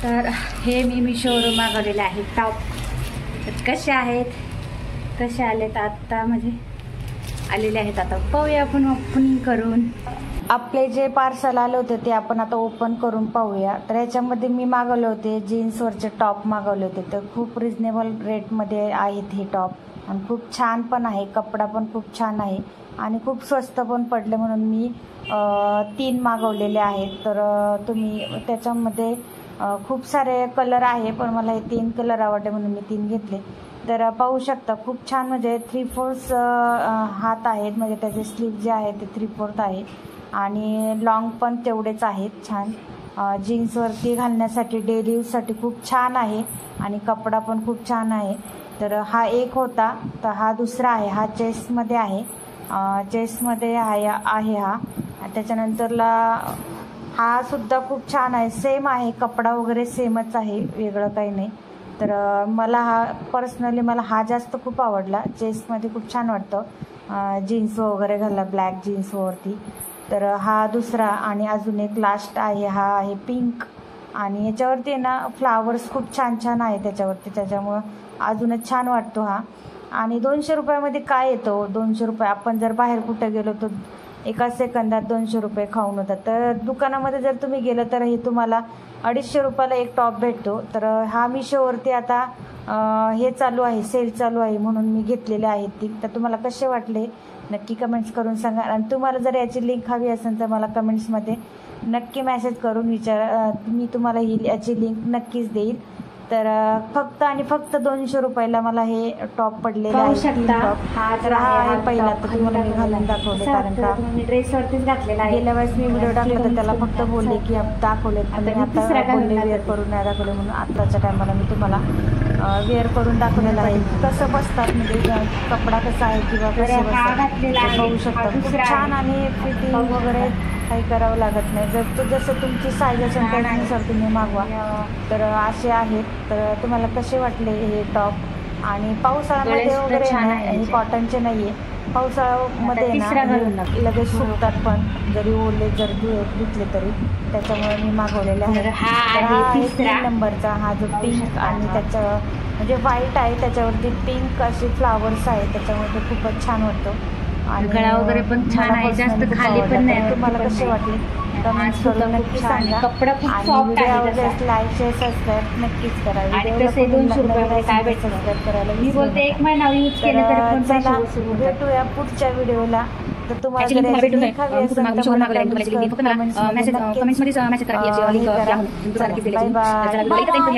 तर हे मी मिशोवरून मागवलेले आहेत टॉप. कसे आहेत, कसे आलेत आता म्हणजे आलेले आहेत. आता पाहूया आपण ओपनिंग करून. आपले जे पार्सल आले होते ते आपण आता ओपन करून पाहूया. तर याच्यामध्ये मी मागवले होते जीन्सवरचे टॉप मागवले होते. तर खूप रिजनेबल रेटमध्ये आहेत हे टॉप आणि खूप छान पण आहे. कपडा पण खूप छान आहे आणि खूप स्वस्त पण पडले म्हणून मी 3 मागवलेले आहेत. तर तुम्ही त्याच्यामध्ये खूप सारे कलर आहे पण मला हे 3 कलर आवडले म्हणून मी 3 घेतले. तर पाहू शकता खूप छान म्हणजे 3/4 हात आहेत म्हणजे त्याचे स्लीव जे आहे ते 3/4 आहे आणि लॉंग पण तेवढेच आहेत. छान जीन्सवरती घालण्यासाठी डेली यूजसाठी खूप छान आहे आणि कपडा पण खूप छान आहे. तर हा एक होता. तर हा दुसरा आहे. हा चेस्टमध्ये आहे. चेस्टमध्ये आहे हा. त्याच्यानंतरला हा सुद्धा खूप छान आहे. सेम आहे, कपडा वगैरे सेमच आहे, वेगळं काही नाही. तर मला हा पर्सनली मला हा जास्त खूप आवडला. चेस्टमध्ये खूप छान वाटतं जीन्स वगैरे घालला ब्लॅक जीन्सवरती. तर हा दुसरा आणि अजून एक लास्ट आहे. हा आहे पिंक आणि याच्यावरती ना फ्लावर्स खूप छान छान आहे त्याच्यावरती, त्याच्यामुळं अजूनच छान वाटतो हा. आणि 200 रुपयामध्ये काय येतो? 200 रुपये आपण जर बाहेर कुठं गेलो तर एका सेकंदात 200 रुपये खाऊन होतात. तर दुकानामध्ये जर तुम्ही गेलं तर हे तुम्हाला 250 रुपयाला एक टॉप भेटतो. तर हा मिशोवरती आता हे चालू आहे, सेल चालू आहे म्हणून मी घेतलेले आहेत ती. तर तुम्हाला कसे वाटले नक्की कमेंट्स करून सांगा. आणि तुम्हाला जर याची लिंक हवी असेल तर मला कमेंट्समध्ये नक्की मेसेज करून विचारा. मी तुम्हाला याची लिंक नक्कीच देईल. तर फक्त आणि फक्त 200 रुपयाला मला हे टॉप पडलेले आहे. तर हा आहे पहिला. तर तुम्हाला मी घालून दाखवले कारण का ड्रेसवरतीच घातलेला आहे. गेल्या वेळेस मी व्हिडिओ टाकला तर त्याला फक्त बोलले की दाखवले, पण आता बोलले वेअर करून नाही दाखवले म्हणून आत्ताच्या टायमाला मी तुम्हाला वेअर करून दाखवलेलं आहे. कसं बसतात म्हणजे कपडा कसा आहे किंवा कसं बसतात बघू शकता. खूप छान आणि फिटिंग वगैरे काही करावं लागत नाही. जसं तुमची साईज असेल त्यानुसार तुम्ही मागवा. तर असे आहेत. तर तुम्हाला कसे वाटले हे टॉप? आणि पावसाळ्यामध्ये वगैरे हे कॉटनचे नाही आहे. पावसाळ्यामध्ये ना लगेच सुकतात पण जरी ओले जर धुतले तरी, त्याच्यामुळे मी मागवलेले आहे. हा आहे 3 नंबरचा. हा जो पिंक आणि त्याचं म्हणजे व्हाईट आहे त्याच्यावरती पिंक असे फ्लावर्स आहेत त्याच्यामुळे ते खूपच छान वाटतं. आणि गळा वगैरे पण छान आहे, जास्त खाली पण नाही. तुम्हाला कसे वाटले कमेंट्स करून नक्की सांगा. कपडा खूप आणि सॉफ्ट व्हिडिओ आहे. आवडल्यास लाईक शेअर सबस्क्राईब नक्कीच करा. आणि तसे 200 रुपयामध्ये काय भेटतं सबस्क्राईब करायला मी बोलते 1 महिना यूज केलं तरी पण पैसे वसूल होतात. भेटूया पुढच्या व्हिडिओला. तर तुम्हाला जर लिंक हवी असेल तर मला कमेंट्समध्ये कमेंट्समध्ये मेसेज करा की याची लिंक द्या म्हणून. Bye bye.